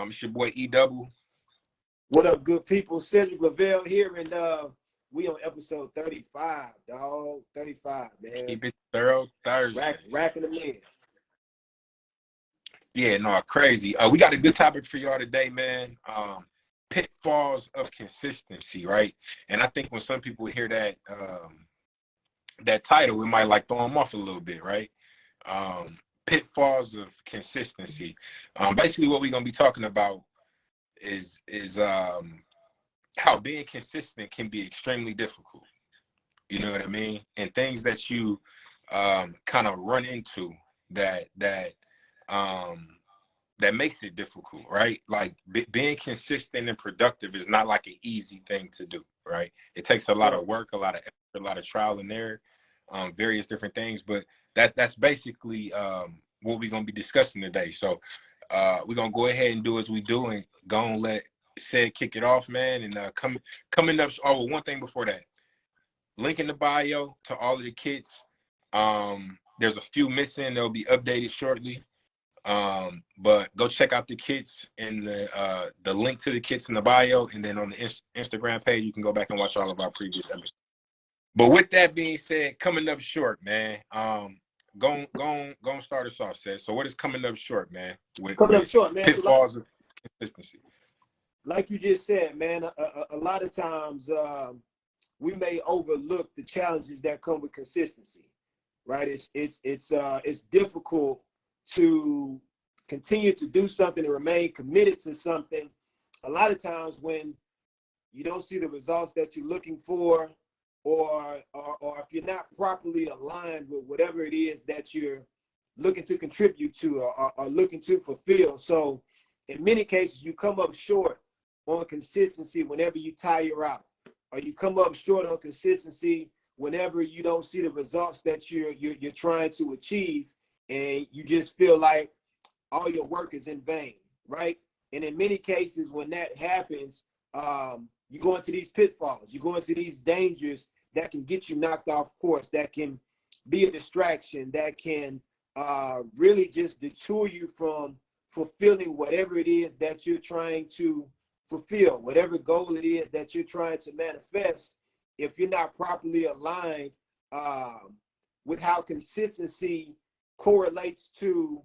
It's your boy E Double. What up, good people? Cedric Lavelle here, and we on episode 35, dog. 35, man. Keep it thorough Thursday. Racking them in. Yeah, no, crazy. We got a good topic for y'all today, man. Pitfalls of consistency, right? And I think when some people hear that that title, it might like throw them off a little bit, right? Pitfalls of consistency. Basically, what we're gonna be talking about is how being consistent can be extremely difficult. You know what I mean? And things that you kind of run into that makes it difficult, right? Like being consistent and productive is not like an easy thing to do, right? It takes a lot of work, a lot of effort, a lot of trial and error, various different things. But that's basically what we're gonna be discussing today. So we're gonna go ahead and do as we do and go and let Sid kick it off, man. And coming up. Oh, well, one thing before that, link in the bio to all of the kits. There's a few missing. They'll be updated shortly. But go check out the kits and the link to the kits in the bio, and then on the Instagram page you can go back and watch all of our previous episodes. But with that being said, coming up short, man. Go start us off, Seth. So what is coming up short, man? Coming up short, man. Pitfalls of consistency. Like you just said, man, a lot of times we may overlook the challenges that come with consistency, right? It's difficult to continue to do something and remain committed to something. A lot of times when you don't see the results that you're looking for, or if you're not properly aligned with whatever it is that you're looking to contribute to or looking to fulfill. So in many cases, you come up short on consistency whenever you tire out, or you come up short on consistency whenever you don't see the results that you're trying to achieve, and you just feel like all your work is in vain, right? And in many cases, when that happens, you go into these pitfalls, you go into these dangers that can get you knocked off course, that can be a distraction, that can really just detour you from fulfilling whatever it is that you're trying to fulfill, whatever goal it is that you're trying to manifest. If you're not properly aligned with how consistency correlates to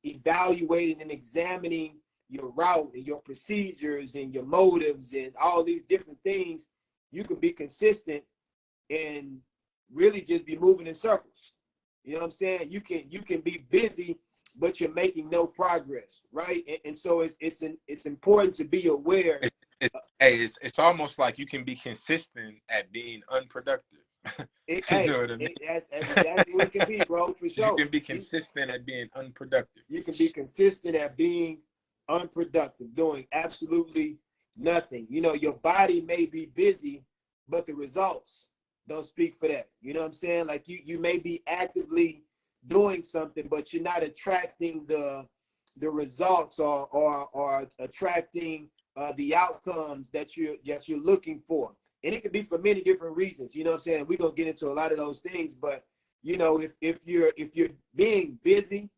evaluating and examining your route and your procedures and your motives and all these different things, you can be consistent and really just be moving in circles. You know what I'm saying? You can be busy, but you're making no progress, right? And so it's important to be aware. It's almost like you can be consistent at being unproductive. You know what I mean? That's exactly what it can be, bro, for sure. You can be consistent at being unproductive. You can be consistent at being unproductive, doing absolutely nothing. You know, your body may be busy, but the results don't speak for that. You know what I'm saying? Like you may be actively doing something, but you're not attracting the results or attracting the outcomes that you're looking for. And it could be for many different reasons. You know what I'm saying? We're gonna get into a lot of those things, but you know, if you're being busy,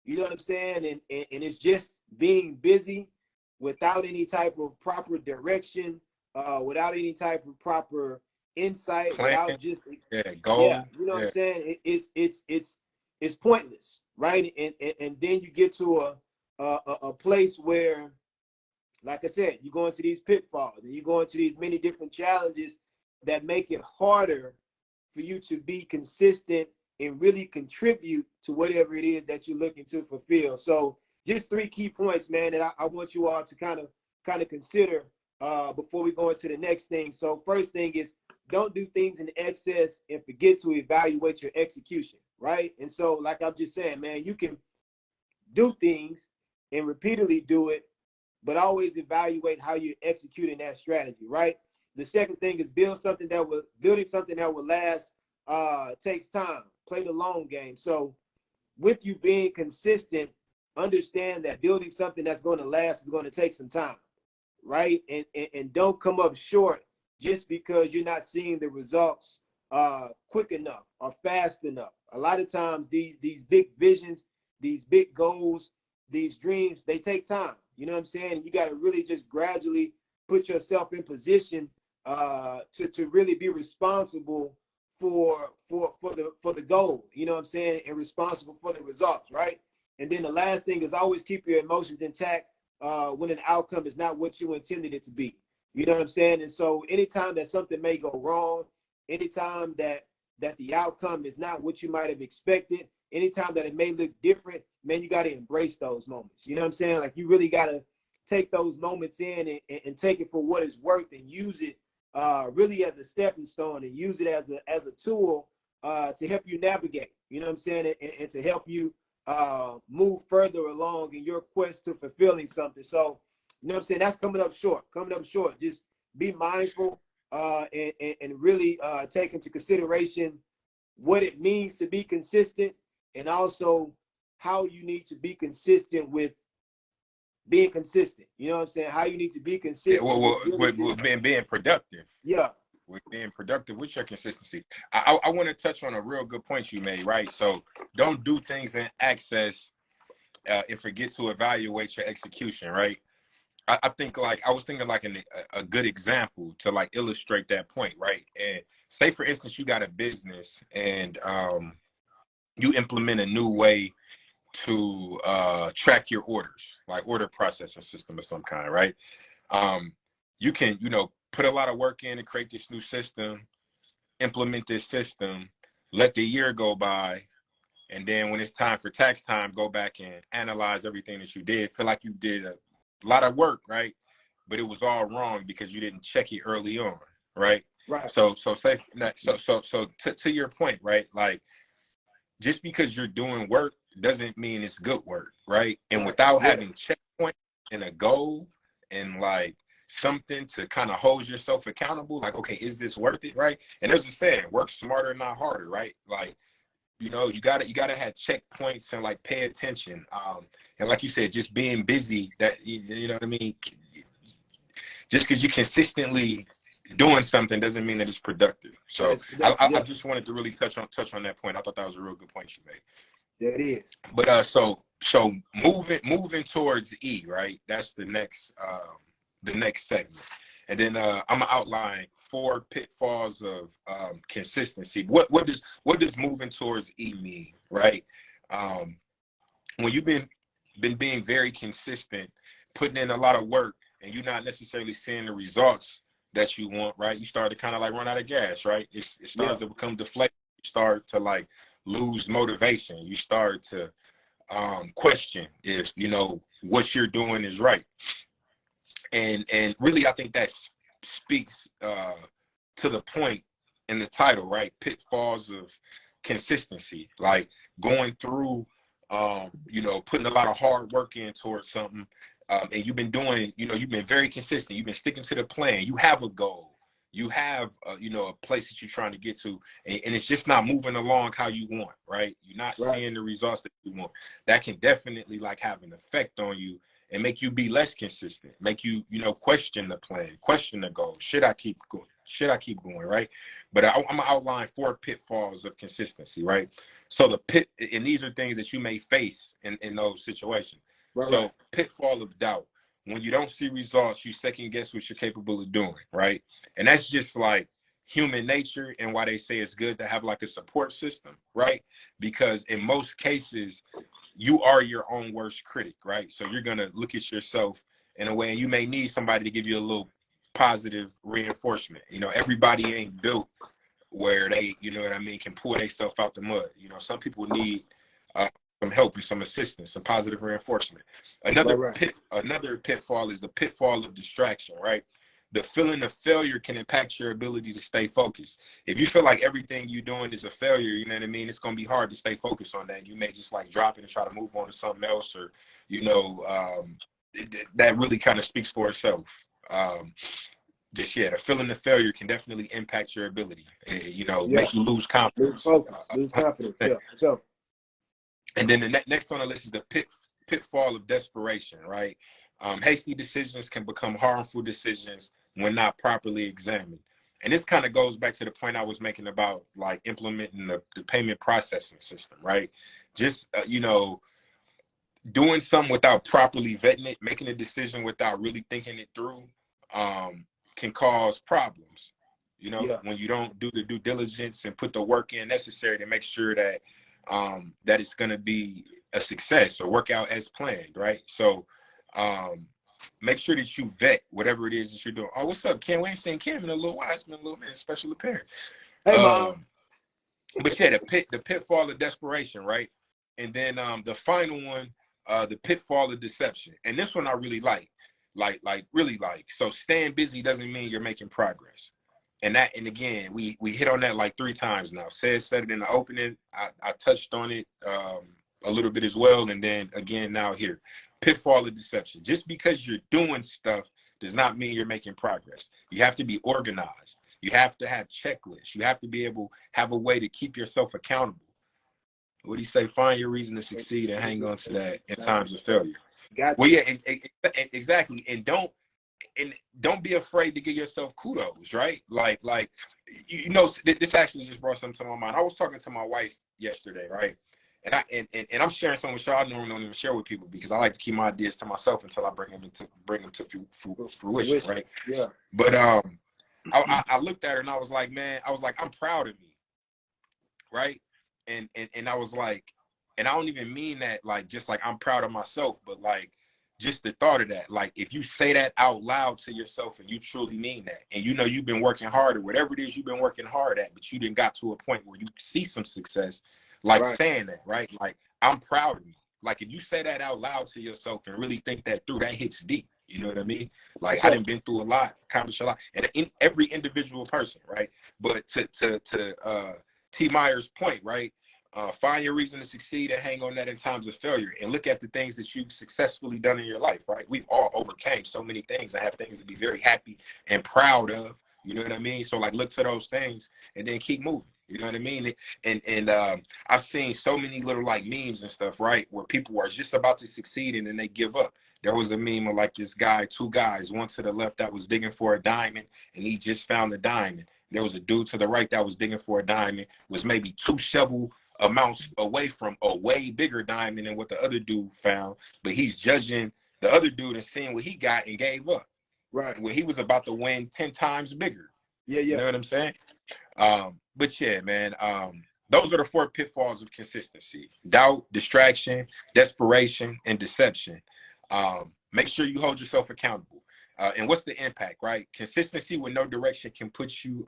you know what I'm saying, and it's just being busy without any type of proper direction, without any type of proper insight, without just goal. Yeah, you know what I'm saying? It's pointless, right? And then you get to a place where, like I said, you go into these pitfalls and you go into these many different challenges that make it harder for you to be consistent and really contribute to whatever it is that you're looking to fulfill. So just 3 key points, man, that I want you all to kind of consider before we go into the next thing. So first thing is, don't do things in excess and forget to evaluate your execution, right? And so, like I'm just saying, man, you can do things and repeatedly do it, but always evaluate how you're executing that strategy, right? The second thing is building something that will last takes time. Play the long game. So with you being consistent, understand that building something that's going to last is going to take some time, right? And don't come up short just because you're not seeing the results quick enough or fast enough. A lot of times these big visions, these big goals, these dreams, they take time. You know what I'm saying? You got to really just gradually put yourself in position to really be responsible for the goal. You know what I'm saying? And responsible for the results, right? And then the last thing is always keep your emotions intact when an outcome is not what you intended it to be. You know what I'm saying? And so anytime that something may go wrong, anytime that the outcome is not what you might have expected, anytime that it may look different, man, you got to embrace those moments. You know what I'm saying? Like, you really got to take those moments in and take it for what it's worth and use it really as a stepping stone, and use it as a tool to help you navigate. You know what I'm saying? And to help you move further along in your quest to fulfilling something. So, you know what I'm saying? That's coming up short. Just be mindful and really take into consideration what it means to be consistent, and also how you need to be consistent with being consistent. You know what I'm saying? How you need to be consistent. With being productive. Yeah. With being productive with your consistency. I want to touch on a real good point you made, right? So don't do things in access and forget to evaluate your execution, right? I think, like, I was thinking like a good example to like illustrate that point, right? And say, for instance, you got a business and you implement a new way to track your orders, like order processing system of some kind, right? You can, put a lot of work in to create this new system, implement this system, let the year go by, and then when it's time for tax time, go back and analyze everything that you did. Feel like you did a lot of work, right? But it was all wrong because you didn't check it early on, right? Right. So to your point, right? Like, just because you're doing work doesn't mean it's good work, right? And without having checkpoint and a goal and like something to kind of hold yourself accountable, like, okay, is this worth it, right? And there's a saying, work smarter, not harder, right? Like, you gotta have checkpoints and like pay attention. And like you said, just being busy, that, you know what I mean? Just because you consistently doing something doesn't mean that it's productive. So I just wanted to really touch on that point. I thought that was a real good point you made. That is. But so moving towards E, right? That's the next segment. And then I'm gonna outline 4 pitfalls of consistency. What does moving towards E mean, right? When you've been being very consistent, putting in a lot of work, and you're not necessarily seeing the results that you want, right? You start to kind of like run out of gas, right? It starts to become deflated. You start to like lose motivation. You start to question if what you're doing is right. And really, I think that speaks to the point in the title, right? Pitfalls of consistency, like going through, putting a lot of hard work in towards something, and you've been doing, you've been very consistent. You've been sticking to the plan. You have a goal. You have, a place that you're trying to get to, and it's just not moving along how you want, right? You're not seeing the results that you want. That can definitely like have an effect on you and make you be less consistent, make you, question the plan, question the goal. Should I keep going? Should I keep going, right? But I'm going to outline 4 pitfalls of consistency, right? So and these are things that you may face in those situations. So pitfall of doubt. When you don't see results, you second guess what you're capable of doing, right? And that's just like human nature, and why they say it's good to have like a support system, right? Because in most cases, you are your own worst critic, right? So you're going to look at yourself in a way, and you may need somebody to give you a little positive reinforcement. Everybody ain't built where they, can pull themselves out the mud. Some people need some help and some assistance, some positive reinforcement. Another pitfall is the pitfall of distraction, right? The feeling of failure can impact your ability to stay focused. If you feel like everything you're doing is a failure, you know what I mean? It's going to be hard to stay focused on that. You may just like drop it and try to move on to something else, or, that really kind of speaks for itself. The feeling of failure can definitely impact your ability, make you lose confidence. Lose confidence, yeah. And then the next on the list is the pitfall of desperation, right? Hasty decisions can become harmful decisions when not properly examined. And this kind of goes back to the point I was making about like implementing the payment processing system, right? Just, doing something without properly vetting it, making a decision without really thinking it through, can cause problems. You know, Yeah. when you don't do the due diligence and put the work in necessary to make sure that that it's going to be a success or work out as planned, right? So um, make sure that you vet whatever it is that you're doing. Oh, what's up, Ken? We ain't seen Kim in a little while. It's been a little minute. Special appearance. Hey, Mom. Um, but yeah, the pitfall of desperation, right? And then the final one, the pitfall of deception. And this one I really like really like. So staying busy doesn't mean you're making progress. And again, we hit on that like 3 times now. Said it in the opening. I touched on it a little bit as well, and then again now here. Pitfall of deception. Just because you're doing stuff does not mean you're making progress. You have to be organized. You have to have checklists. You have to be able have a way to keep yourself accountable. What do you say? Find your reason to succeed and hang on to that in times of failure. Well, Gotcha. yeah, exactly. And don't be afraid to give yourself kudos, right? Like you know, this actually just brought something to my mind. I was talking to my wife yesterday, right? And I'm sharing something with y'all I normally don't even share with people because I like to keep my ideas to myself until I bring them to fruition, right? Yeah. But I looked at her and I was like, man, I'm proud of me, right? And I was like, and I don't even mean that like just like I'm proud of myself, but like just the thought of that, like if you say that out loud to yourself and you truly mean that, and you know you've been working hard or whatever it is you've been working hard at, but you didn't got to a point where you see some success, like Right. saying that, right? Like I'm proud of me. Like if you say that out loud to yourself and really think that through, that hits deep. You know what I mean? For Like I sure. done been through a lot, accomplished a lot, and in every individual person, right? But to T. Myers' point, right? Find your reason to succeed and hang on that in times of failure, and look at the things that you've successfully done in your life, right? We've all overcame so many things. I have things to be very happy and proud of. You know what I mean? So like, look to those things and then keep moving. You know what I mean? And I've seen so many little like memes and stuff, right, where people are just about to succeed and then they give up. There was a meme of like this guy, 2 guys, one to the left that was digging for a diamond, and he just found the diamond. There was a dude to the right that was digging for a diamond, was maybe 2 shovel amounts away from a way bigger diamond than what the other dude found, but he's judging the other dude and seeing what he got and gave up Right. when he was about to win 10 times bigger. Yeah. You Yeah. know what I'm saying? But yeah, man, those are the 4 pitfalls of consistency: doubt, distraction, desperation, and deception. Make sure you hold yourself accountable. And what's the impact, right? Consistency with no direction can put you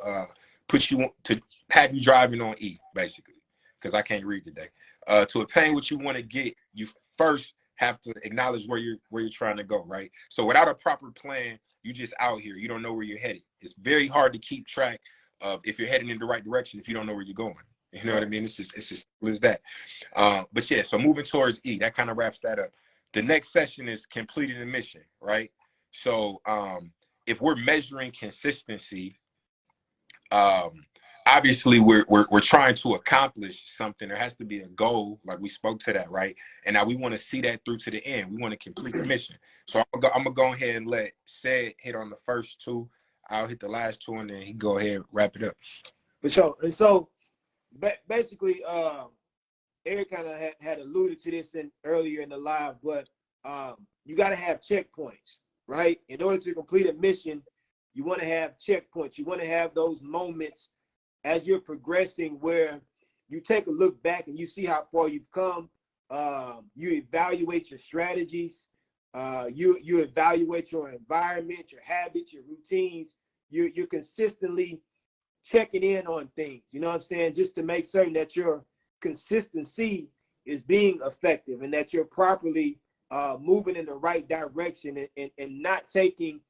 to have you driving on E, basically, because I can't read today. To obtain what you want to get, you first have to acknowledge where you're trying to go, right? So without a proper plan, you just out here. You don't know where you're headed. It's very hard to keep track of if you're heading in the right direction if you don't know where you're going. You know what I Right. mean? It's as simple as that. But yeah, so moving towards E, that kind of wraps that up. The next session is completing the mission, right? So if we're measuring consistency, um, obviously we're trying to accomplish something. There has to be a goal, like we spoke to that, right? And now we want to see that through to the end. We want to complete the mission. So I'm gonna go ahead and let Sed hit on the first 2. I'll hit the last 2, and then he go ahead and wrap it up. For sure. And so basically, Eric kind of had alluded to this earlier in the live, but you got to have checkpoints, right? In order to complete a mission, you want to have checkpoints. You want to have those moments as you're progressing where you take a look back and you see how far you've come. You evaluate your strategies. You evaluate your environment, your habits, your routines. You're consistently checking in on things. You know what I'm saying? Just to make certain that your consistency is being effective and that you're properly moving in the right direction and not taking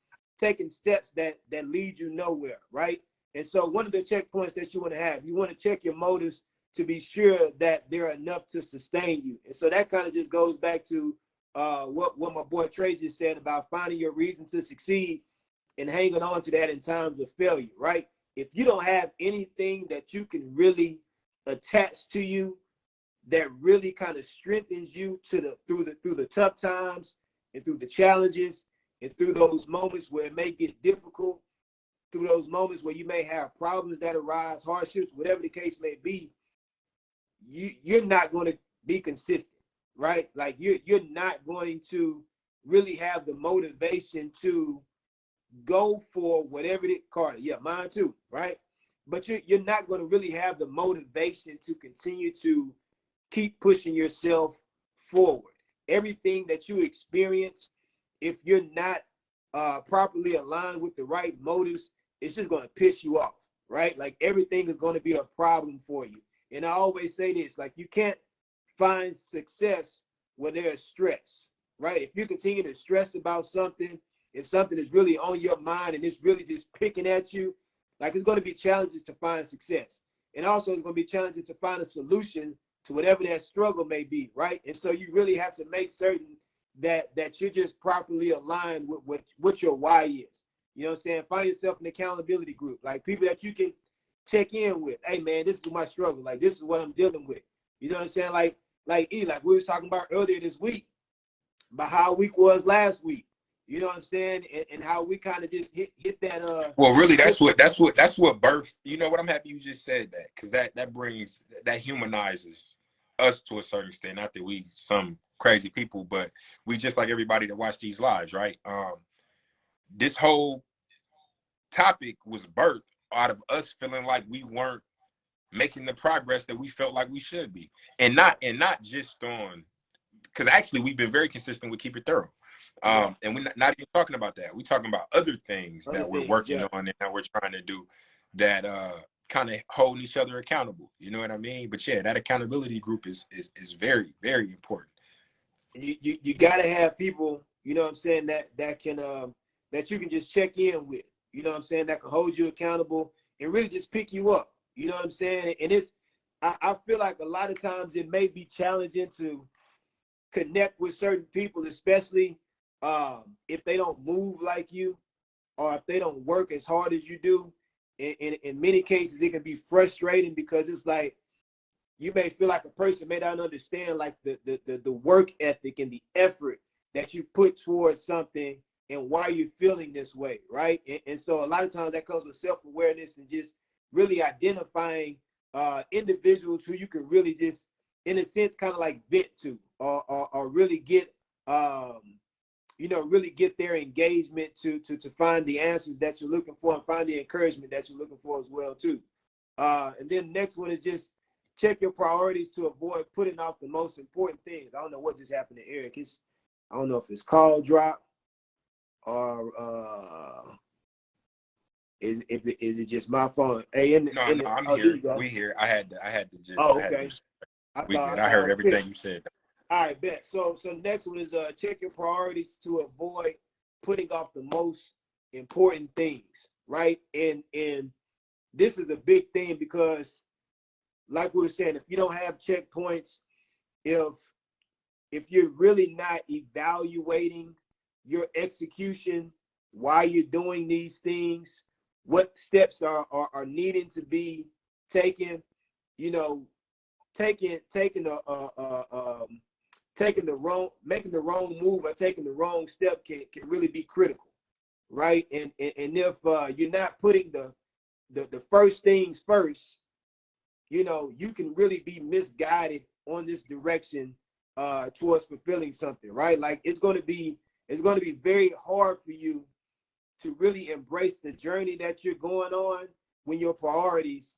steps that lead you nowhere, right? And so one of the checkpoints that you want to check your motives to be sure that they're enough to sustain you. And so that kind of just goes back to what my boy Trey just said about finding your reason to succeed and hanging on to that in times of failure, right? If you don't have anything that you can really attach to you that really kind of strengthens you through the tough times and through the challenges and through those moments where it may get difficult, through those moments where you may have problems that arise, hardships, whatever the case may be, you're not going to be consistent. right? Like you're not going to really have the motivation to go for whatever it, Carter. Yeah, mine too, right? But you're not going to really have the motivation to continue to keep pushing yourself forward. Everything that you experience, if you're not properly aligned with the right motives, it's just going to piss you off, right? Like everything is going to be a problem for you. And I always say this, like you can't find success where there's stress, right? If you continue to stress about something, if something is really on your mind and it's really just picking at you, like it's going to be challenges to find success. And also it's going to be challenging to find a solution to whatever that struggle may be, right? And so you really have to make certain that you're just properly aligned with what your why is. You know what I'm saying? Find yourself an accountability group, like people that you can check in with. Hey man, this is my struggle. Like this is what I'm dealing with. You know what I'm saying? Like we was talking about earlier this week, about how our week was last week. You know what I'm saying? And how we kind of just hit that Well, really, that's what birth. You know what? I'm happy you just said that, because that humanizes us to a certain extent. Not that we some crazy people, but we just like everybody that watch these lives, right? This whole topic was birthed out of us feeling like we weren't making the progress that we felt like we should be, and not just on, because actually we've been very consistent with keep it thorough. And we're not even talking about that. We're talking about other things that we're working on and that we're trying to do that kind of holding each other accountable. You know what I mean? But yeah, that accountability group is very, very important. You got to have people, you know what I'm saying, that can that you can just check in with. You know what I'm saying? That can hold you accountable and really just pick you up. You know what I'm saying? And I feel like a lot of times it may be challenging to connect with certain people, especially if they don't move like you or if they don't work as hard as you do. In many cases, it can be frustrating because it's like you may feel like a person may not understand like the work ethic and the effort that you put towards something and why you're feeling this way, right? And so a lot of times that comes with self-awareness and just really identifying individuals who you can really just, in a sense, kind of like vent to or really get really get their engagement to find the answers that you're looking for and find the encouragement that you're looking for as well too. And then the next one is just check your priorities to avoid putting off the most important things. I don't know what just happened to Eric. I don't know if it's call drop or is it just my phone? Hey, I'm here. We here. I had to just. Oh, okay. I heard everything you said. All right, bet. So next one is check your priorities to avoid putting off the most important things, right? And this is a big thing because, like we were saying, if you don't have checkpoints, if you're really not evaluating your execution while you're doing these things, what steps are needing to be taken, you know, making the wrong move or taking the wrong step can really be critical, right? And if you're not putting the first things first, you know, you can really be misguided on this direction towards fulfilling something, right? Like it's going to be very hard for you to really embrace the journey that you're going on when your priorities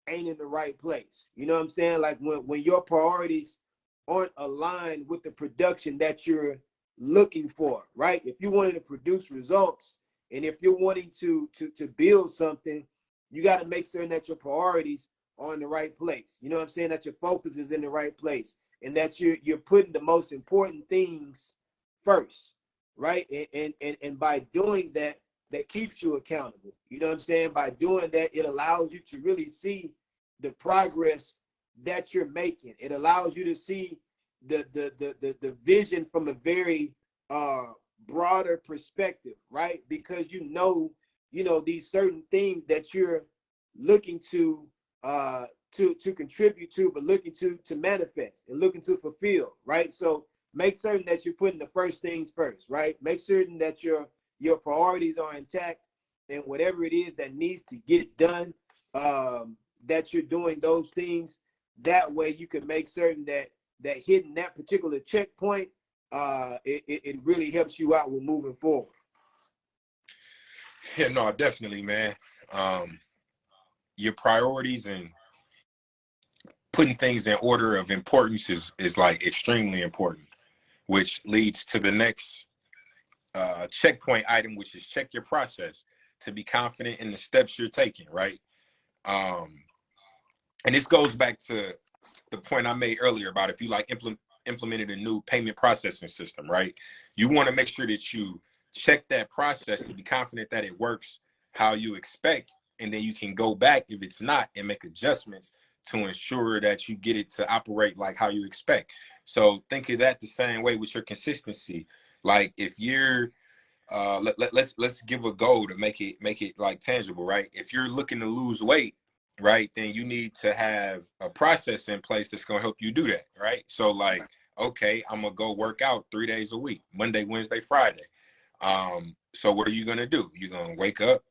ain't in the right place. You know what I'm saying? Like when your priorities aren't aligned with the production that you're looking for, right? If you wanted to produce results and if you're wanting to build something, you got to make certain that your priorities are in the right place. You know what I'm saying? That your focus is in the right place and that you're putting the most important things first, right? And by doing that, that keeps you accountable. You know what I'm saying? By doing that, it allows you to really see the progress that you're making. It allows you to see the vision from a very broader perspective, right? Because you know these certain things that you're looking to contribute to, but looking to manifest and looking to fulfill, right? So make certain that you're putting the first things first, right? Make certain that your priorities are intact, and whatever it is that needs to get it done, that you're doing those things. That way you can make certain that that hitting that particular checkpoint, it really helps you out with moving forward. Yeah, no, definitely, man. Your priorities and putting things in order of importance is like extremely important, which leads to the next checkpoint item, which is check your process to be confident in the steps you're taking, right? And this goes back to the point I made earlier about if you like implemented a new payment processing system, right? You want to make sure that you check that process to be confident that it works how you expect, and then you can go back if it's not and make adjustments to ensure that you get it to operate like how you expect. So think of that the same way with your consistency. Like if you're let's give a goal to make it like tangible, right? If you're looking to lose weight, right, then you need to have a process in place that's going to help you do that, right? So like, okay, I'm gonna go work out 3 days a week, Monday, Wednesday, Friday. So what are you gonna do? You're gonna wake up,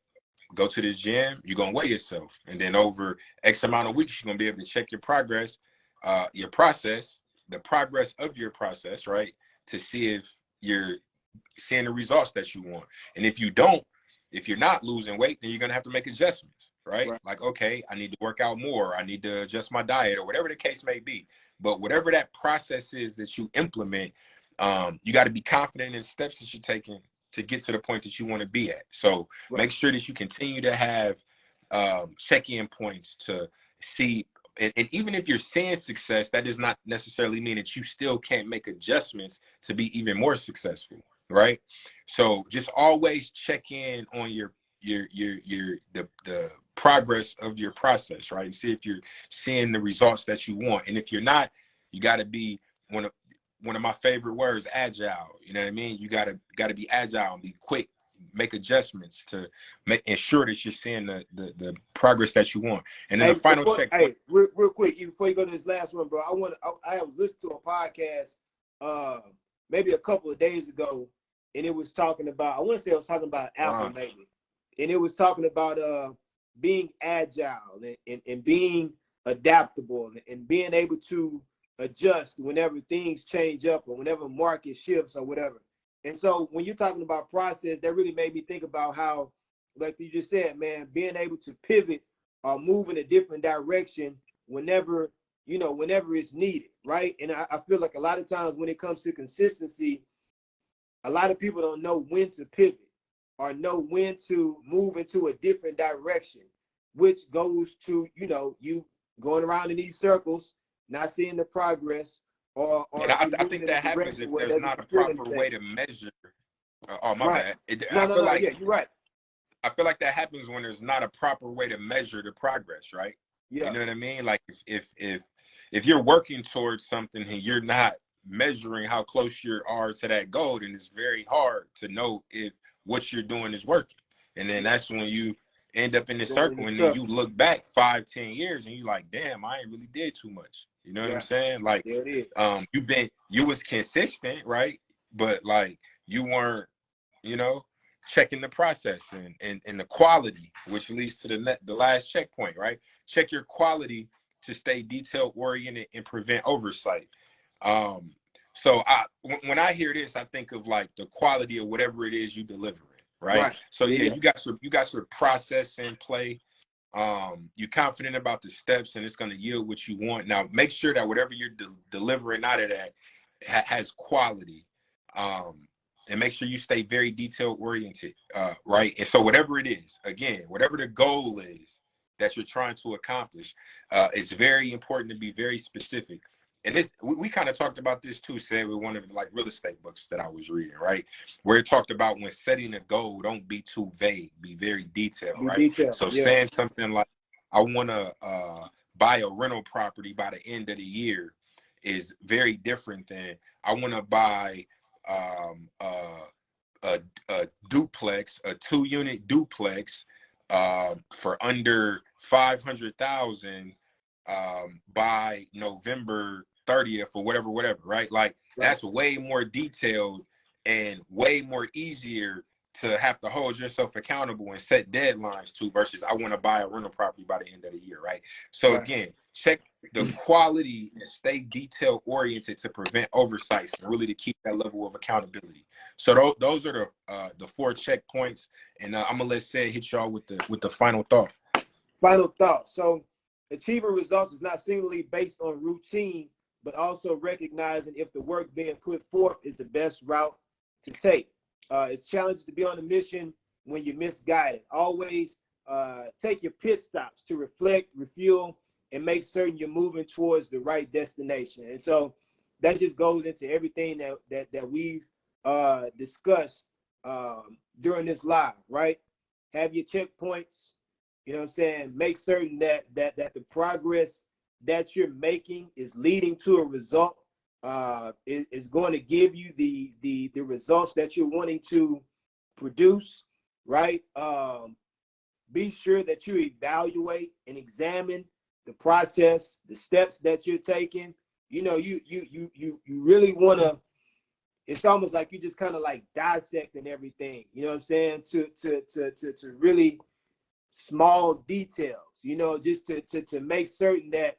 go to this gym, you're gonna weigh yourself, and then over X amount of weeks you're gonna be able to check your progress, your process, the progress of your process, right, to see if you're seeing the results that you want. And if you don't, if you're not losing weight, then you're going to have to make adjustments, right? Like, okay, I need to work out more. I need to adjust my diet or whatever the case may be. But whatever that process is that you implement, you got to be confident in the steps that you're taking to get to the point that you want to be at. So make sure that you continue to have check-in points to see. And even if you're seeing success, that does not necessarily mean that you still can't make adjustments to be even more successful, right? So just always check in on the progress of your process, right? And see if you're seeing the results that you want. And if you're not, you got to be one of my favorite words, agile. You know what I mean? You got to be agile and be quick, make adjustments to ensure that you're seeing the progress that you want. And then the final check. Hey, real quick, before you go to this last one, bro, I have listened to a podcast maybe a couple of days ago, and it was talking about, I want to say it was talking about Apple maybe, and it was talking about being agile and being adaptable and being able to adjust whenever things change up or whenever market shifts or whatever. And so when you're talking about process, that really made me think about how, like you just said, man, being able to pivot or move in a different direction whenever it's needed, right? And I feel like a lot of times when it comes to consistency, a lot of people don't know when to pivot or know when to move into a different direction, which goes to, you going around in these circles, not seeing the progress, or I think that happens if there's not a proper way to measure. Oh, my bad. Yeah, you're right. I feel like that happens when there's not a proper way to measure the progress, right? Yeah. You know what I mean? Like if you're working towards something and you're not measuring how close you are to that goal, then it's very hard to know if what you're doing is working. And then that's when you end up in the circle, and then you look back 5-10 years and you're like, damn, I ain't really did too much. You know what I'm saying? Like, you was consistent, right? But like you weren't, checking the process and the quality, which leads to the last checkpoint, right? Check your quality to stay detail oriented and prevent oversight. So when I hear this, I think of like the quality of whatever it is you delivering, right? So you got your process in play. You're confident about the steps, and it's going to yield what you want. Now, make sure that whatever you're delivering out of that has quality. And make sure you stay very detail oriented, right? And so whatever it is, again, whatever the goal is that you're trying to accomplish, it's very important to be very specific. And this, we kind of talked about this too, say with one of the like real estate books that I was reading, right? Where it talked about when setting a goal, don't be too vague, be very detailed, right? Saying something like, I want to buy a rental property by the end of the year is very different than I want to buy a duplex, a 2-unit duplex for under 500,000 by November 30th or whatever, right? Like that's way more detailed and way more easier to have to hold yourself accountable and set deadlines to versus I want to buy a rental property by the end of the year, right? So again, check the quality and stay detail oriented to prevent oversights and really to keep that level of accountability. So those are the 4 checkpoints, and I'm gonna let Sid hit y'all with the final thought. Final thought. So achieving results is not singularly based on routine, but also recognizing if the work being put forth is the best route to take. It's challenging to be on a mission when you're misguided. Always take your pit stops to reflect, refuel, and make certain you're moving towards the right destination. And so that just goes into everything that we've discussed during this live, right? Have your checkpoints. You know what I'm saying? Make certain that the progress that you're making is leading to a result. Is going to give you the results that you're wanting to produce, right? Be sure that you evaluate and examine the process, the steps that you're taking. You know, you really want to. It's almost like you just kind of like dissecting everything. You know what I'm saying? To really small details. You know, just to make certain that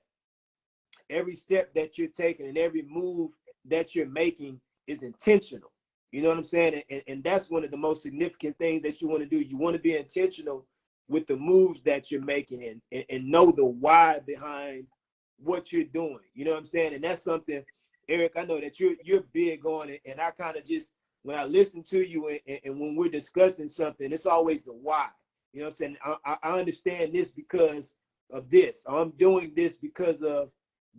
every step that you're taking and every move that you're making is intentional. You know what I'm saying? And that's one of the most significant things that you want to do. You want to be intentional with the moves that you're making and know the why behind what you're doing. You know what I'm saying? And that's something, Eric, I know that you're big on it. And I kind of just, when I listen to you and when we're discussing something, it's always the why. You know what I'm saying? I understand this because of this. I'm doing this because of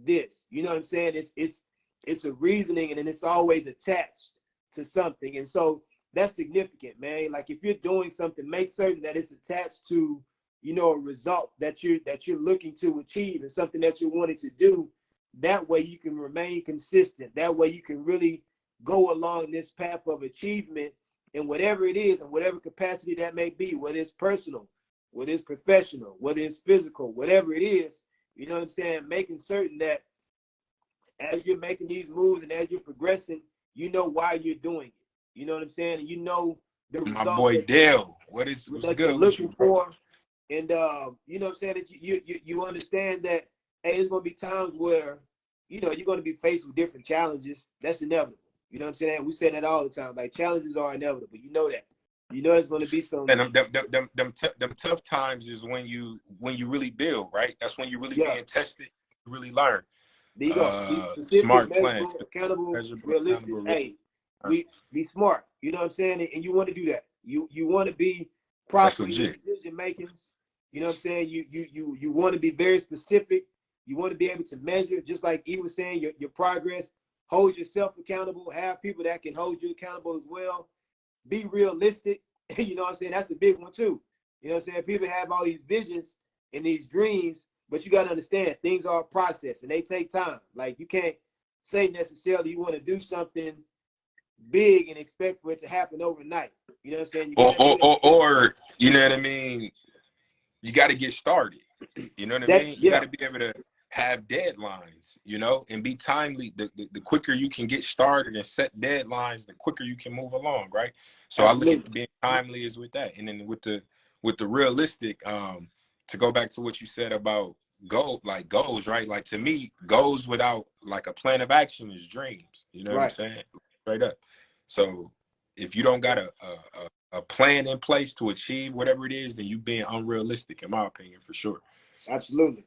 this. You know what I'm saying? It's a reasoning, and then it's always attached to something. And so that's significant, man. Like if you're doing something, make certain that it's attached to, you know, a result that you're looking to achieve and something that you're wanting to do. That way you can remain consistent. That way you can really go along this path of achievement in whatever it is, in whatever capacity that may be, whether it's personal, whether it's professional, whether it's physical, whatever it is. You know what I'm saying? Making certain that as you're making these moves and as you're progressing, you know why you're doing it. You know what I'm saying? And you know the My result boy Dale, what's that good you're with you, looking bro? for. And you know what I'm saying? That you understand that, hey, there's gonna be times where, you know, you're gonna be faced with different challenges. That's inevitable. You know what I'm saying? We say that all the time. Like challenges are inevitable. You know that. You know there's gonna be some. And them tough times is when you really build, right? That's when you're really being tested, you really learn. There you go. Be specific, Smart plans, measurable, accountable, measurable, realistic. accountable. Hey, be smart. You know what I'm saying? And you want to do that. You want to be That's proper in your legit. decision makings. You know what I'm saying? You want to be very specific. You want to be able to measure, just like he was saying, your progress. Hold yourself accountable. Have people that can hold you accountable as well. Be realistic. You know what I'm saying? That's a big one too. You know what I'm saying? People have all these visions and these dreams, but you got to understand things are a process and they take time. Like you can't say necessarily you want to do something big and expect for it to happen overnight. You know what I'm saying? You got to do that. Or you know what I mean? You got to get started. You know what I mean? You got to be able to have deadlines, you know, and be timely. The quicker you can get started and set deadlines, the quicker you can move along, right? So absolutely. I look at being timely is with that, and then with the realistic, to go back to what you said about goals, right? Like to me, goals without like a plan of action is dreams. You know what I'm saying? Straight up. So if you don't got a plan in place to achieve whatever it is, then you being unrealistic, in my opinion, for sure. Absolutely.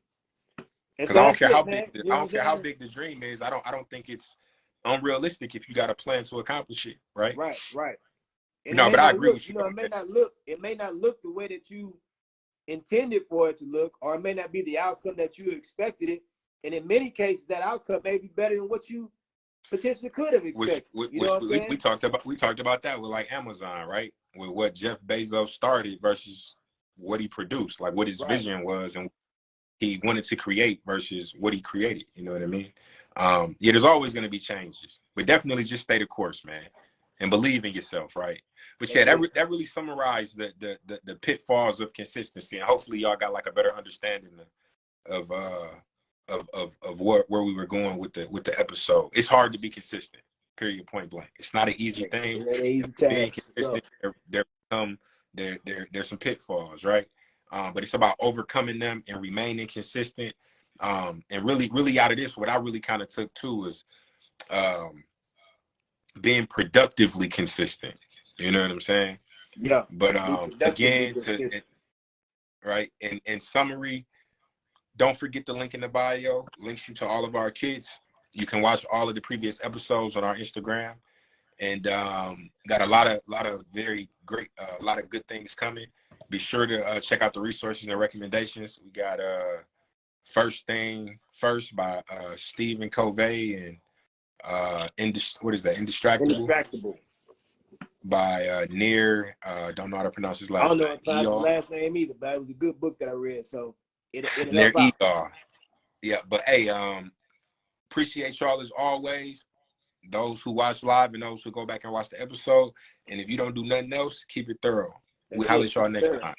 Because I don't care how big the dream is. I don't think it's unrealistic if you got a plan to accomplish it, right? Right. And no, but I agree with you. You know, it may not look the way that you intended for it to look, or it may not be the outcome that you expected it. And in many cases, that outcome may be better than what you potentially could have expected. We talked about that with like Amazon, right? With what Jeff Bezos started versus what he produced, like what his vision was and he wanted to create versus what he created. You know what I mean? Yeah, there's always going to be changes, but definitely just stay the course, man, and believe in yourself, right? But yeah, that really summarized the pitfalls of consistency, and hopefully y'all got like a better understanding of where we were going with the episode. It's hard to be consistent. Period. Point blank. It's not an easy thing. Being consistent, there come, there's some pitfalls, right? But it's about overcoming them and remaining consistent. And really out of this, what I really kind of took too is being productively consistent. You know what I'm saying? Yeah. But Be productively again, consistent. right, in summary, don't forget the link in the bio. Links you to all of our kits. You can watch all of the previous episodes on our Instagram, and got a lot of very great, a lot of good things coming. Be sure to check out the resources and recommendations. We got First Thing First by Stephen Covey, and what is that? Indistractable Indistractable. by Near. Don't know how to pronounce his I last don't know name. how to pronounce his last name either, but it was a good book that I read, so it'll Near help out. Yeah, but hey, appreciate y'all as always. Those who watch live and those who go back and watch the episode. And if you don't do nothing else, keep it thorough. We'll holler at y'all next time.